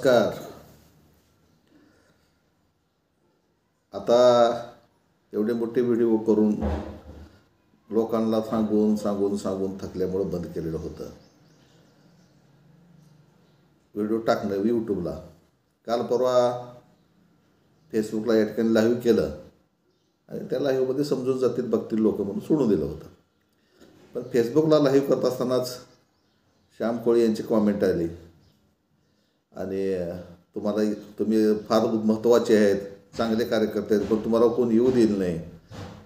नमस्कार. आता एवढे मोठे व्हिडिओ करून लोकांना सांगून सांगून सांगून थकल्यामुळे बंद केलेलं होतं. व्हिडिओ टाकणं यूट्यूबला. काल परवा फेसबुकला या ठिकाणी लाईव्ह केलं आणि त्या लाईव्हमध्ये समजून जातील बघतील लोक म्हणून सोडून दिलं होतं. पण फेसबुकला लाईव्ह करत असतानाच श्याम कोळी यांची कॉमेंट आली आणि तुम्ही फार महत्त्वाचे आहेत, चांगले कार्यकर्ते आहेत, पण तुम्हाला कोण येऊ देईल नाही,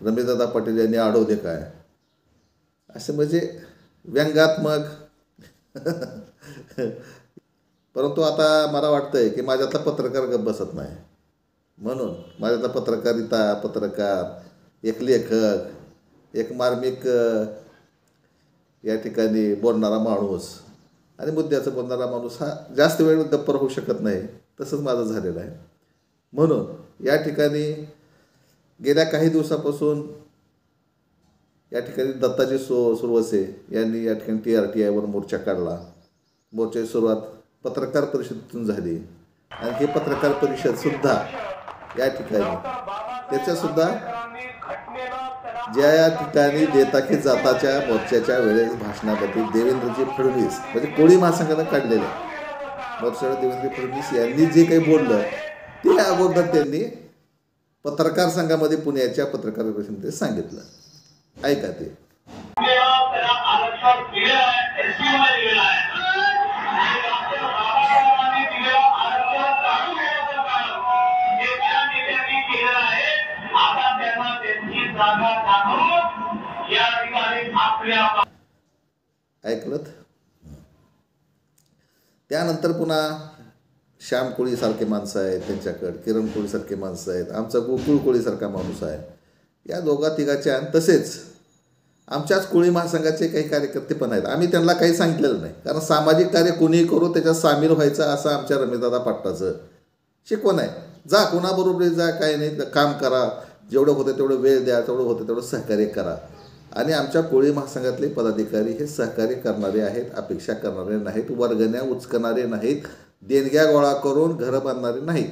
रमेशदादा पाटील यांनी अडवले काय, असे म्हणजे व्यंगात्मक. परंतु आता मला वाटतंय की माझ्यातला पत्रकार गप्प बसत नाही. म्हणून माझ्यातला पत्रकार, एक लेखक, एक मार्मिक या ठिकाणी बोलणारा माणूस आणि मुद्द्याचं बोलणारा माणूस हा जास्त वेळ गप्प राहू शकत नाही. तसंच माझं झालेलं आहे. म्हणून या ठिकाणी गेल्या काही दिवसापासून या ठिकाणी दत्ताजी सुरवसे यांनी या ठिकाणी TRTIवर मोर्चा काढला. मोर्चाची सुरुवात पत्रकार परिषदेतून झाली आणि ही पत्रकार परिषदसुद्धा या ठिकाणी त्याच्यासुद्धा ज्या ठिकाणी देता की जाताच्या मोर्चाच्या वेळेस भाषणामध्ये देवेंद्रजी फडणवीस म्हणजे कोळी महासंघानं काढलेलं मोर्चावर देवेंद्र फडणवीस यांनी जे काही बोललं ते अगोदर त्यांनी पत्रकार संघामध्ये पुण्याच्या पत्रकार परिषदेमध्ये सांगितलं. ऐका ते. ऐकलत. त्यानंतर पुन्हा श्याम कोळीसारखे माणसं आहेत त्यांच्याकडे, किरण कोळीसारखे माणसं आहेत, आमचा गोकुळ कोळीसारखा माणूस आहे, या दोघा तिघाच्या आणि तसेच आमच्याच कोळी महासंघाचे काही कार्यकर्ते पण आहेत. आम्ही त्यांना काही सांगितलेलं नाही, कारण सामाजिक कार्य कोणीही करू त्याच्यात सामील व्हायचं असं आमच्या रमेशदादा पाटलाचं शिकवण आहे. जा कोणाबरोबर जा, काही नाही, काम करा, जेवढं होतं तेवढं वेळ द्या, तेवढं होतं तेवढं सहकार्य करा. आणि आमच्या कोळी महासंघातले पदाधिकारी हे सहकार्य करणारे आहेत, अपेक्षा करणारे नाहीत, वर्गण्या उचकणारे नाहीत, देणग्या गोळा करून घरं बांधणारे नाहीत.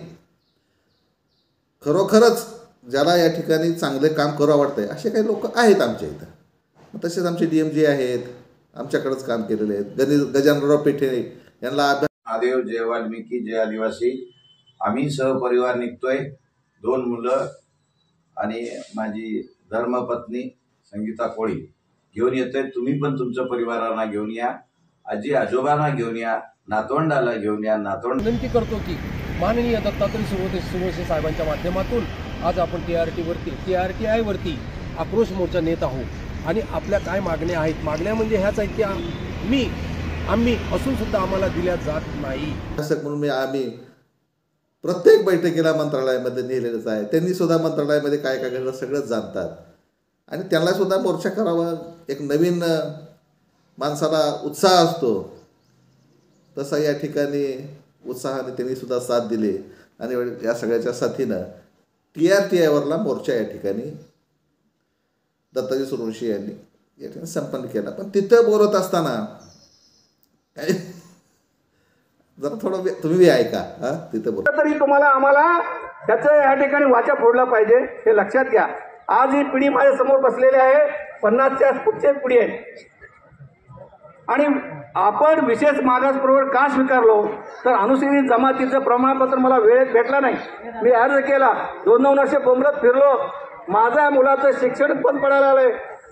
खरोखरच ज्याला या ठिकाणी चांगले काम करू आवडतंय असे काही लोक आहेत आमच्या इथं. तसेच आमचे DMG आहेत, आमच्याकडेच काम केलेले आहेत. गजाननराव पेठे यांना महादेव, जय वाल्मिकी, जय आदिवासी. आम्ही सहपरिवार निघतोय. 2 मुलं आणि माझी धर्मपत्नी संगीता कोळी घेऊन येतोय. तुम्ही पण तुमच्या परिवारांना घेऊन या, आजी आजोबांना घेऊन या, नातवंडाला घेऊन या. विनंती करतो की माननीय दत्तात्रय सुरवसे साहेबांच्या माध्यमातून आज आपण TRTI वरती आक्रोश मोर्चा नेत आहोत. आणि आपल्या काय मागण्या आहेत, मागण्या म्हणजे ह्याच आहेत की आम्ही असून सुद्धा आम्हाला दिल्या जात नाही. असं म्हणून आम्ही प्रत्येक बैठकीला मंत्रालयामध्ये नेलेलंच आहे. त्यांनी सुद्धा मंत्रालयामध्ये काय काय घडलं सगळंच जाणतात आणि त्यांना सुद्धा मोर्चा करावा. एक नवीन माणसाला उत्साह असतो, तसा या ठिकाणी उत्साहाने त्यांनी सुद्धा साथ दिली आणि या सगळ्याच्या साथीनं TRTIवरला मोर्चा या ठिकाणी दत्ताजी सुरवसे यांनी या ठिकाणी संपन्न केला. पण तिथं बोलत असताना जरा थोडं तुम्ही ऐका. तिथं बोल तरी तुम्हाला आम्हाला त्याचं या ठिकाणी वाचा फोडला पाहिजे हे लक्षात घ्या. आज ही पिढी माझ्या समोर बसलेली आहे, 50च्या पुढची पिढी आहे आणि आपण विशेष मागासप्रवर्ग का स्वीकारलो तर अनुसूचित जमातीचं प्रमाणपत्र मला वेळेत भेटला नाही. मी अर्ज केला, 2-2 वर्ष बोंबलत फिरलो, माझ्या मुलाचं शिक्षण बंद पडायला आलंय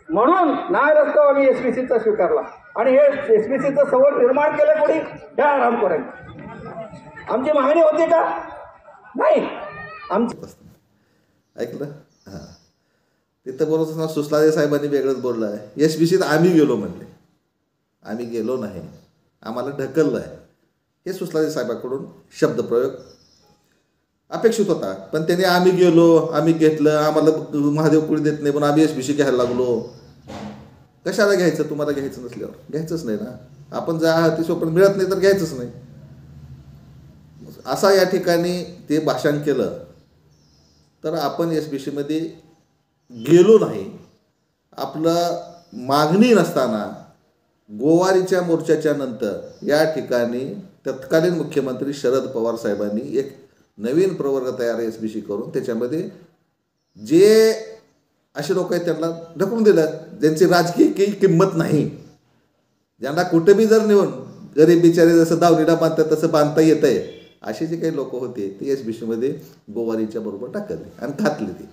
म्हणून नाही रस्ता आम्ही SPCचा स्वीकारला आणि हे SPCचं सवड निर्माण केलं कोणी ह्या आराम करेल. आमची मागणी होती का? नाही. आमची ऐकलं. हां, तिथं बोलत असताना सुसलादे साहेबांनी वेगळंच बोललं आहे. SPCत आम्ही गेलो म्हणले. आम्ही गेलो नाही, आम्हाला ढकललं आहे. हे सुसलादे साहेबांकडून शब्दप्रयोग अपेक्षित होता. पण त्यांनी आम्ही गेलो, आम्ही घेतलं, आम्हाला महादेव कोळी देत नाही पण आम्ही SPC घ्यायला लागलो. कशाला घ्यायचं? तुम्हाला घ्यायचं नसल्यावर घ्यायचंच नाही ना. आपण जा ती सोपन मिळत नाही तर घ्यायचंच नाही. असा या ठिकाणी ते भाषण केलं तर आपण SPCमध्ये गेलो नाही. आपलं मागणी नसताना गोवारीच्या मोर्चाच्या नंतर या ठिकाणी तत्कालीन मुख्यमंत्री शरद पवार साहेबांनी एक नवीन प्रवर्ग तयार SBC करून त्याच्यामध्ये जे असे लोक आहेत त्यांना ढकलून दिलं, ज्यांची राजकीय काही किंमत नाही, ज्यांना कुठे बी जर नेऊन गरीब बिचारे जसं दावणीला बांधतात तसं बांधता येतं आहे, असे जे काही लोक होते ते SBCमध्ये गोवारीच्या बरोबर टाकले आणि घातले. ते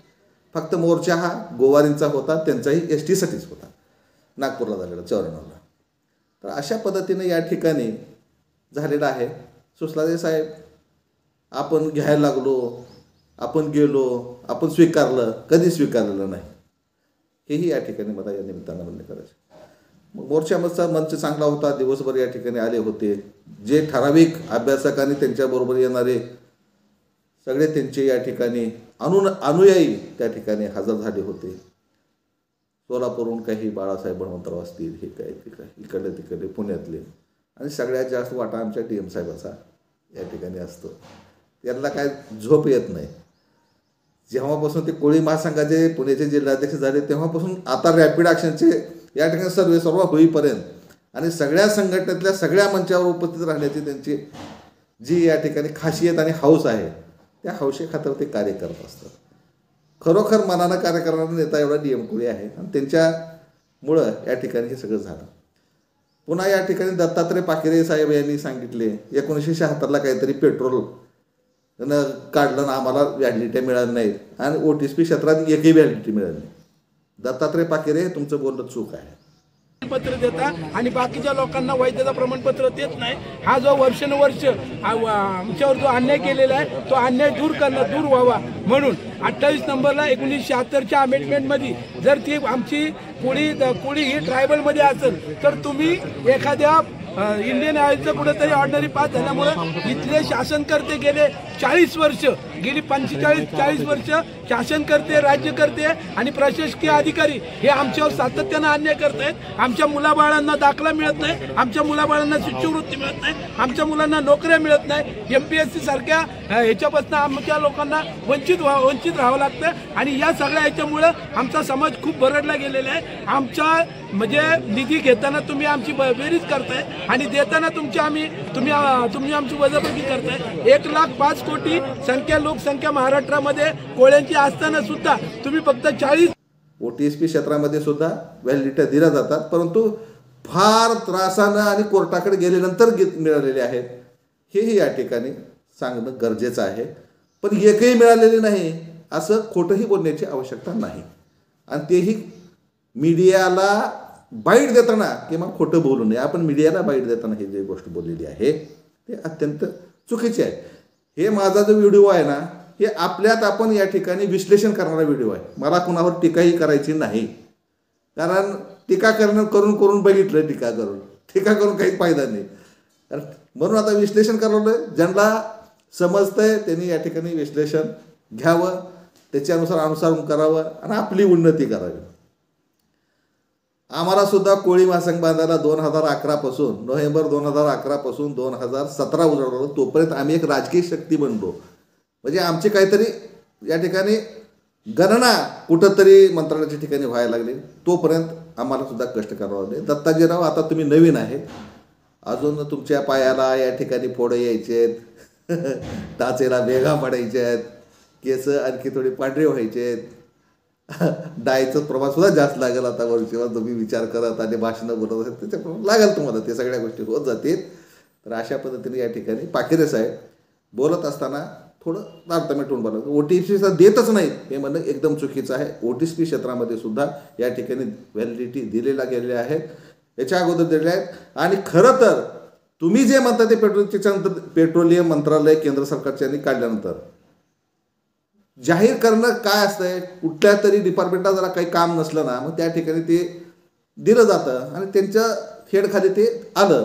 फक्त मोर्चा हा गोवारींचा होता, त्यांचाही ST साठीच होता, नागपूरला झालेला 94ला. तर अशा पद्धतीने या ठिकाणी झालेलं आहे. सुसलादे साहेब, आपण घ्यायला लागलो, आपण गेलो, आपण स्वीकारलं, कधी स्वीकारलेलं नाही, हेही या ठिकाणी मला या निमित्तानं म्हणणे करायचं. मग मोर्चाचा मंच चांगला होता, दिवसभर या ठिकाणी आले होते. जे ठराविक अभ्यासक आणि त्यांच्याबरोबर येणारे सगळे त्यांचे या ठिकाणी अनुयायी त्या ठिकाणी हजर झाले होते. सोलापूरहून काही बाळासाहेब बळवंतराव असतील, हे काय ते काय इकडले तिकडले पुण्यातले, आणि सगळ्यात जास्त वाटा आमच्या DM साहेबाचा या ठिकाणी असतो. यांना काय झोप येत नाही. जेव्हापासून ते कोळी महासंघाचे पुण्याचे जिल्हाध्यक्ष झाले तेव्हापासून आता रॅपिड ॲक्शनचे या ठिकाणी सर्व होईपर्यंत आणि सगळ्या संघटनेतल्या सगळ्या मंचावर उपस्थित राहण्याची त्यांची जी या ठिकाणी खासियत आणि हौस आहे, त्या हौशेखातर ते कार्य करत असतात. खरोखर मनानं कार्य करणारा नेता एवढा DM कोळी आहे आणि त्यांच्यामुळं या ठिकाणी हे सगळं झालं. पुन्हा या ठिकाणी दत्तात्रय पाकिरे साहेब यांनी सांगितले 1976ला काहीतरी पेट्रोल काढलं ना, आम्हाला व्हॅलिडिटी मिळाली नाही आणि OTSP क्षेत्रात एकही व्हॅलिडिटी मिळाली नाही. दत्तात्रय पाकिरे, तुमचं बोलणं चूक आहे. पत्र देता आणि बाकीच्या लोकांना वैधता प्रमाणपत्र देत नाही. हा जो वर्षानुवर्ष आमच्यावर जो अन्याय केलेला आहे तो अन्याय दूर व्हावा म्हणून 28 नंबरला 1976च्या अमेंडमेंटमध्ये जर ती आमची कोळी ही ट्रायबलमध्ये असेल तर तुम्ही एखाद्या इंडियन ऑइलचं कुठेतरी ऑर्डिनरी पास झाल्यामुळे इथले शासनकर्ते गेले 40 वर्ष, गेली 45-40 वर्ष शासनकर्ते, राज्यकर्ते आणि प्रशासकीय अधिकारी हे आमच्यावर सातत्यानं अन्याय करत आहेत. आमच्या मुलाबाळांना दाखला मिळत नाही, आमच्या मुलाबाळांना शिष्यवृत्ती मिळत नाही, आमच्या मुलांना नोकऱ्या मिळत नाही. MPSC सारख्या ह्याच्यापासून आमच्या लोकांना वंचित राहावं लागतं आणि या सगळ्या ह्याच्यामुळं आमचा समाज खूप भरडला गेलेला आहे. आमच्या म्हणजे निधी घेताना तुम्ही आमची बेरीज करताय आणि देताना तुम्ही आमची वजाबाकी करताय. 1,05,00,000 लोकसंख्या महाराष्ट्रामध्ये कोळ्यांची असताना सुद्धा तुम्ही फक्त 40 OTSP क्षेत्रामध्ये सुद्धा व्हॅलिडिटी दिल्या जातात, परंतु फार त्रासानं आणि कोर्टाकडे गेल्यानंतर मिळालेले आहेत, हेही या ठिकाणी सांगणं गरजेचं आहे. पण एकही मिळालेले नाही असं खोटंही बोलण्याची आवश्यकता नाही आणि तेही मीडियाला बाईट देताना किंवा खोटं बोलू नये. आपण मीडियाला बाईट देताना ही जी गोष्ट बोललेली आहे ते अत्यंत चुकीची आहे. हे माझा जो व्हिडिओ आहे ना, हे आपल्यात आपण या ठिकाणी विश्लेषण करणारा व्हिडिओ आहे. मला कुणावर टीकाही करायची नाही, कारण टीका करून बघितलं, टीका करून काही फायदा नाही. म्हणून आता विश्लेषण करावं, ज्यांना समजतंय त्यांनी या ठिकाणी विश्लेषण घ्यावं, त्याच्यानुसार अनुसरण करावं आणि आपली उन्नती करावी. आम्हाला सुद्धा कोळी महासंघ बांधायला 2011 पासून, नोव्हेंबर 2011 पासून 2017 उजाडलं. तोपर्यंत आम्ही एक राजकीय शक्ती बनलो. म्हणजे आमची काहीतरी या ठिकाणी गणना कुठंतरी मंत्रालयाच्या ठिकाणी व्हायला लागली. तोपर्यंत आम्हाला सुद्धा कष्ट करावं लागले. दत्ताजीराव, आता तुम्ही नवीन आहेत, अजून तुमच्या पायाला या ठिकाणी फोडं यायचे आहेत, टाचेला भेगा पडायच्या आहेत, केस आणखी थोडी पांढरे व्हायचे आहेत, डायचं प्रमाण सुद्धा जास्त लागेल. आता वर्षीवर तुम्ही विचार करत आणि भाषणं बोलत असेल त्याच्याप्रमाणे लागेल तुम्हाला, ते सगळ्या गोष्टी होत जातील. तर अशा पद्धतीने या ठिकाणी पाकिरे साहेब बोलत असताना थोडं तारतम्य टोन बोलत, OTSP देतच नाही हे म्हणणं एकदम चुकीचं आहे. OTSP क्षेत्रामध्ये सुद्धा या ठिकाणी व्हॅलिडिटी दिलेल्या गेलेल्या आहेत, याच्या अगोदर दिलेल्या आहेत. आणि खरं तर तुम्ही जे म्हणता ते पेट्रोलियम मंत्रालय केंद्र सरकारच्या काढल्यानंतर जाहीर करणं काय असतंय, कुठल्या तरी डिपार्टमेंटला जरा काही काम नसलं ना, मग त्या ठिकाणी ते दिलं जातं आणि त्यांच्या हेडखाली ते आलं.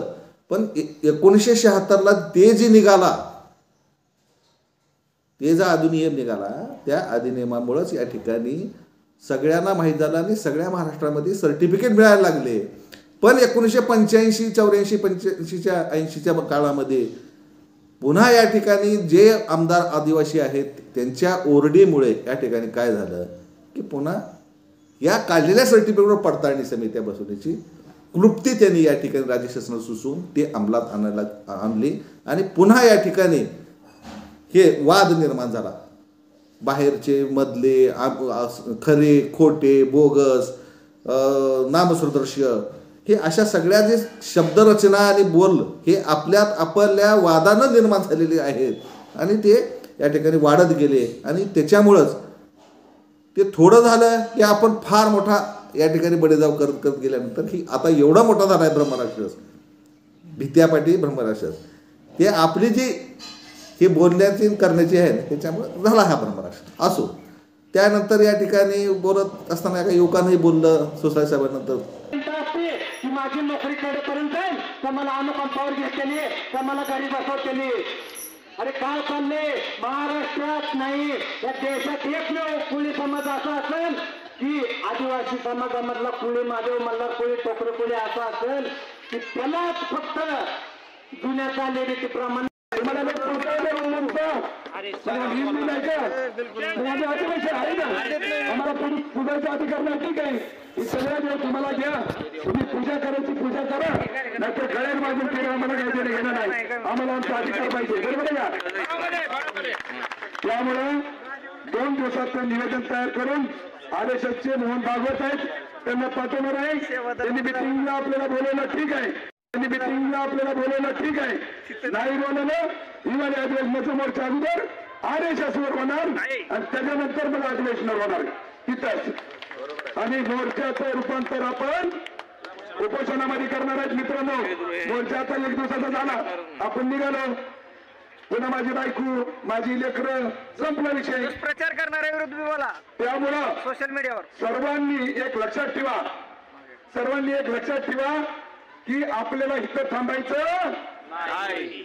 पण 1976ला ते जे निघाला, ते जो अधिनियम निघाला, त्या अधिनियमामुळंच या ठिकाणी सगळ्यांना माहीत झालं आणि सगळ्या महाराष्ट्रामध्ये सर्टिफिकेट मिळायला लागले. पण 1985, 84, 85च्या 80च्या काळामध्ये पुन्हा या ठिकाणी जे आमदार आदिवासी आहेत त्यांच्या ओरडीमुळे या ठिकाणी काय झालं की पुन्हा या काढलेल्या सर्टिफिकेटवर पडताळणी समित्या बसवण्याची क्लृप्ती त्यांनी या ठिकाणी राज्य शासनाला सुचवून ते अंमलात आणली आणि पुन्हा या ठिकाणी हे वाद निर्माण झाला. बाहेरचे मधले खरे खोटे बोगस नामसदृश्य हे अशा सगळ्या जे शब्दरचना आणि बोल हे आपल्या वादानं निर्माण झालेले आहेत आणि ते या ठिकाणी वाढत गेले आणि त्याच्यामुळंच ते थोडं झालं की आपण फार मोठा या ठिकाणी बडेजाव करत करत गेल्यानंतर ही आता एवढा मोठा झाला आहे ब्रह्मराक्षस, भीत्यापाठी ब्रह्मराक्षस. ते आपली जी हे बोलण्याची करण्याची आहे ना त्याच्यामुळे झाला हा ब्रह्मराक्षस. असो, त्यानंतर या ठिकाणी बोलत असताना एका युवकानंही बोललं सुसाई साहेबांनंतर की माझी नोकरी कडेपर्यंत जाईल तर मला अनुकंपावर घेतलेली तर मला घरी बसवतेली. अरे काय चालले महाराष्ट्रात नाही या देशात एकमेव कोळी समाज असा असेल की आदिवासी समाजामधला कोळी महादेव मल्हार कोळी टोकरे कोळी असा असेल की त्यालाच फक्त जुन्या चालीरीतीप्रमाणे मला आम्हाला पूजाचा अधिकार नाही. ठीक आहे, ही सगळ्या दिवस तुम्हाला घ्या, तुम्ही पूजा करायची पूजा करा, नाहीतर गळ्यात बाजून केलं आम्हाला काही देणं घेणं नाही. आम्हाला आमचा अधिकार पाहिजे. बरोबर आहे का? त्यामुळे 2 दिवसाचं निवेदन तयार करून आदेशाचे मोहन भागवत आहेत त्यांना पाठवणार आहे. त्यांनी मिटिंगला आपल्याला बोलवलं, ठीक आहे, त्यांनी मिटिंगला आपल्याला बोलवलं, ठीक आहे. नाही बोलवलं हिवाळी अधिवेशनाचं मोर्चा अगोदर आदेशासवर होणार आणि त्याच्यानंतर मला अधिवेशनावर होणार तिथंच. आणि मोर्चाचं रूपांतर आपण उपोषणामध्ये करणार आहेत. मित्रांनो, मोर्चाचा 1 दिवसाचा झाला, आपण निघालो, पुन्हा माझी बायको माझी लेकरं, संपला विषय. प्रचार करणाऱ्या विरुद्ध बोला. त्यामुळं सोशल मीडियावर सर्वांनी एक लक्षात ठेवा की आपल्याला इथं थांबायचं नाही.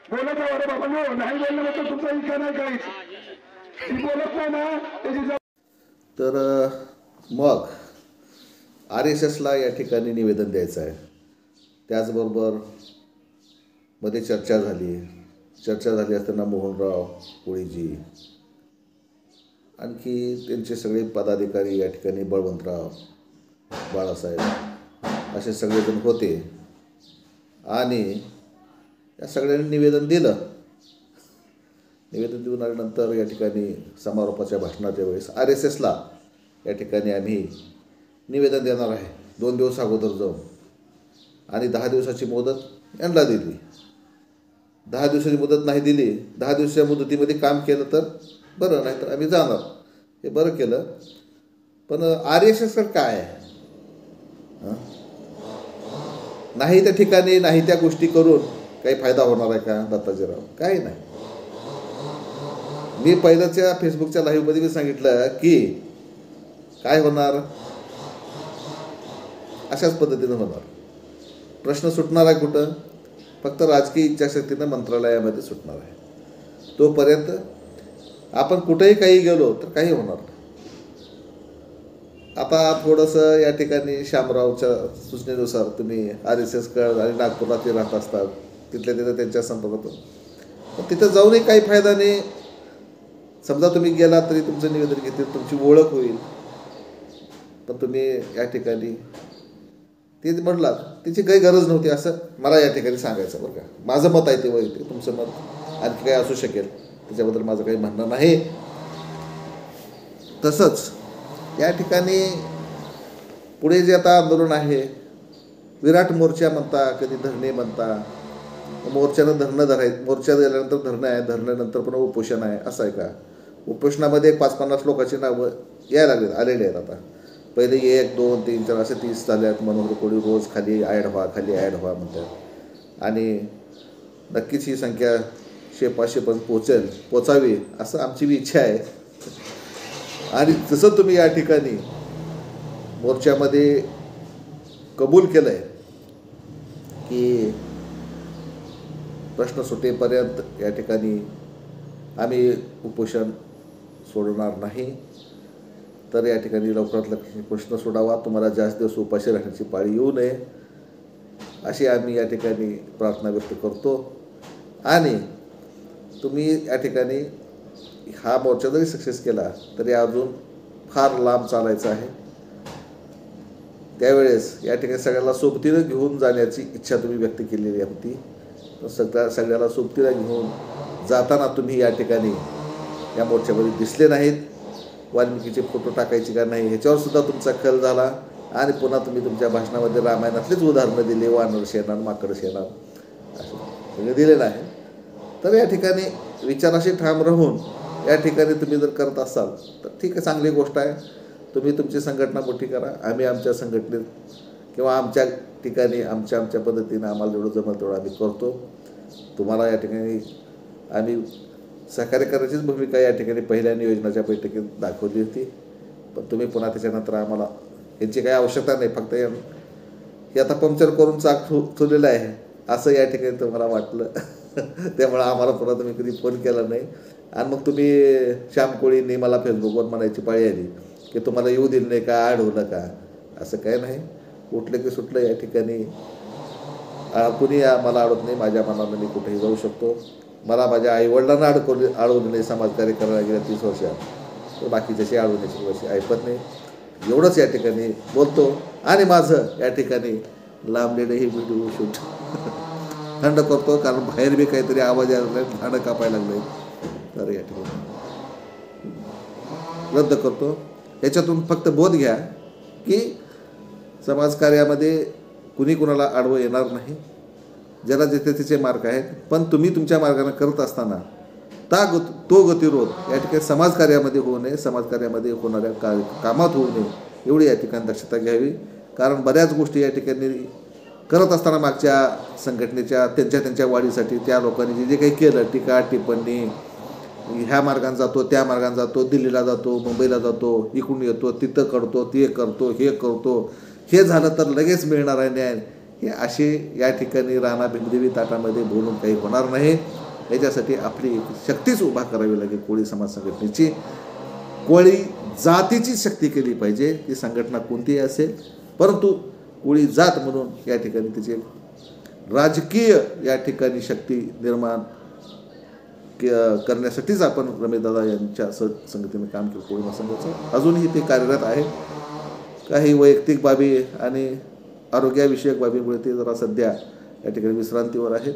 बोलत आहे अरे बाबा नाही बोललं तर तुमचा इच्छा नाही काहीच. ती बोलत नाही ना त्याची. तर मग RSSला या ठिकाणी निवेदन द्यायचं आहे. त्याचबरोबर मध्ये चर्चा झाली असताना मोहनराव कोळीजी आणखी त्यांचे सगळे पदाधिकारी या ठिकाणी बळवंतराव बाळासाहेब असे सगळेजण होते आणि या सगळ्यांनी निवेदन दिलं. निवेदन देऊन आल्यानंतर या ठिकाणी समारोपाच्या भाषणाच्या वेळेस RSSला या ठिकाणी आम्ही निवेदन देणार आहे 2 दिवस अगोदर जाऊन आणि 10 दिवसाची मुदत यांना दिली. 10 दिवसाची मुदत नाही दिली, 10 दिवसाच्या मुदतीमध्ये काम केलं तर बरं, नाही तर आम्ही जाणार. हे बरं केलं. पण RSS काय आहे? नाही त्या ठिकाणी नाही त्या गोष्टी करून काही फायदा होणार आहे का दत्ताजीराव? काही नाही. मी पहिल्याच्या फेसबुकच्या लाईव्हमध्ये मी सांगितलं की काय होणार, अशाच पद्धतीनं होणार. प्रश्न सुटणार आहे कुठं? फक्त राजकीय इच्छाशक्तीनं मंत्रालयामध्ये सुटणार आहे. तोपर्यंत आपण कुठेही काही गेलो तर काही होणार नाही. आता थोडंसं या ठिकाणी शामरावच्या सूचनेनुसार तुम्ही RSSकडे आणि नागपूरला ते राहत असतात, तिथल्या तिथं त्यांच्या संपर्कात, पण तिथं जाऊनही काही फायदा नाही. समजा तुम्ही गेला तरी तुमचं निवेदन घेतील, तुमची ओळख होईल, पण तुम्ही या ठिकाणी ते म्हटलात त्याची काही गरज नव्हती असं मला या ठिकाणी सांगायचं. बरं का, माझं मत आहे ते वैयक्तिक, तुमचं मत आणखी काही असू शकेल, त्याच्याबद्दल माझं काही म्हणणं नाही. तसंच या ठिकाणी पुढे जे आता आंदोलन आहे, विराट मोर्चा म्हणता, कधी धरणे म्हणता, मोर्चानं धरणं मोर्चा गेल्यानंतर धरणं आहे, धरण्यानंतर पुन्हा उपोषण आहे, असं आहे का? उपोषणामध्ये 5-50 लोकांची नावं यायला आलेली आहेत. आता पहिले 1, 2, 3, 4 असे 30 झाले आहेत. म्हणून कोणी रोज खाली ॲड व्हा म्हणतात आणि नक्कीच ही संख्या 100-500 पण पोचावी असं आमची बी इच्छा आहे. आणि तसं तुम्ही या ठिकाणी मोर्चामध्ये कबूल केलं आहे की प्रश्न सुटेपर्यंत या ठिकाणी आम्ही उपोषण सोडणार नाही, तर या ठिकाणी लवकरात लवकर प्रश्न सोडावा, तुम्हाला जास्त दिवस उपाशी राहण्याची पाळी येऊ नये अशी आम्ही या ठिकाणी प्रार्थना व्यक्त करतो. आणि तुम्ही या ठिकाणी हा मोर्चा जरी सक्सेस केला तरी अजून फार लांब चालायचं आहे. त्यावेळेस या ठिकाणी सगळ्याला सोबतीनं घेऊन जाण्याची इच्छा तुम्ही व्यक्त केलेली होती. सगळ्याला सोबतीला घेऊन जाताना तुम्ही या ठिकाणी या मोर्चामध्ये दिसले नाहीत. वाल्मिकीचे फोटो टाकायचे का नाही ह्याच्यावर सुद्धा तुमचा खल झाला आणि पुन्हा तुम्ही तुमच्या भाषणामध्ये रामायणातलीच उदाहरणं दिली, वानर शेणार माकड शेणार असे सगळे दिलेलं आहे. तर या ठिकाणी विचाराशी ठाम राहून या ठिकाणी तुम्ही जर करत असाल तर ठीक आहे, चांगली गोष्ट आहे. तुम्ही तुमची संघटना मोठी करा, आम्ही आमच्या संघटनेत किंवा आमच्या ठिकाणी आमच्या पद्धतीनं आम्हाला जेवढं जमलं तेवढं आम्ही करतो. तुम्हाला या ठिकाणी आम्ही सहकार्य करण्याचीच भूमिका या ठिकाणी पहिल्या नियोजनाच्या बैठकीत दाखवली होती. पण तुम्ही पुन्हा त्याच्यानंतर आम्हाला यांची काही आवश्यकता नाही, फक्त हे आता पंक्चर करून चाक ठेवलेलं आहे असं या ठिकाणी तुम्हाला वाटलं. त्यामुळं आम्हाला पुन्हा तुम्ही कधी फोन केला नाही. आणि मग तुम्ही श्याम कोळींनी मला फेसबुकवर म्हणायची पाळी आली की तुम्हाला येऊ दिलं नाही का, अडवलं का. असं काय नाही, उठलं की सुटलं. या ठिकाणी कुणी मला अडवत नाही. माझ्या मनानं मी कुठेही जाऊ शकतो. मला माझ्या आईवडिलांना अडवलं नाही समाजकार्य करायला गेल्या 30 वर्षात, तर बाकीच्याशी अडवण्याची वर्षी ऐकत नाही. एवढंच या ठिकाणी बोलतो आणि माझं या ठिकाणी लांबलेलं हे व्हिडिओ शूट थंड करतो, कारण बाहेर बी काहीतरी आवाज यायला लागला, झाडं कापायला लागले. तर या ठिकाणी रद्द करतो. याच्यातून फक्त बोध घ्या की समाजकार्यामध्ये कुणी कुणाला आडवं येणार नाही. ज्याला जिथे तिचे मार्ग आहेत, पण तुम्ही तुमच्या मार्गाने करत असताना तो गतिरोध या ठिकाणी समाजकार्यामध्ये होऊ नये, समाजकार्यामध्ये होणाऱ्या कामात होऊ नये एवढी या ठिकाणी दक्षता घ्यावी. कारण बऱ्याच गोष्टी या ठिकाणी करत असताना मागच्या संघटनेच्या त्यांच्या वाढीसाठी त्या लोकांनी जे काही केलं, टीका टिप्पणी, ह्या मार्गाने जातो त्या मार्गाने जातो, दिल्लीला जातो, मुंबईला जातो, इकडून येतो, तिथं करतो, ते करतो, हे करतो, हे झालं तर लगेच मिळणार आहे न्याय, हे असे या ठिकाणी राणा भिमदेवी ताटामध्ये बोलून काही होणार नाही. याच्यासाठी आपली एक शक्तीच उभा करावी लागेल. कोळी समाज संघटनेची कोळी जातीची शक्ती केली पाहिजे. ती संघटना कोणतीही असेल, परंतु कोळी जात म्हणून या ठिकाणी तिचे राजकीय या ठिकाणी शक्ती निर्माण करण्यासाठीच आपण रमेशदादा यांच्या संगतीने काम केलं. कोळी महासंघाचं अजूनही ते कार्यरत आहे. काही वैयक्तिक बाबी आणि आरोग्याविषयक बाबीमुळे ते जरा सध्या या ठिकाणी विश्रांतीवर आहेत.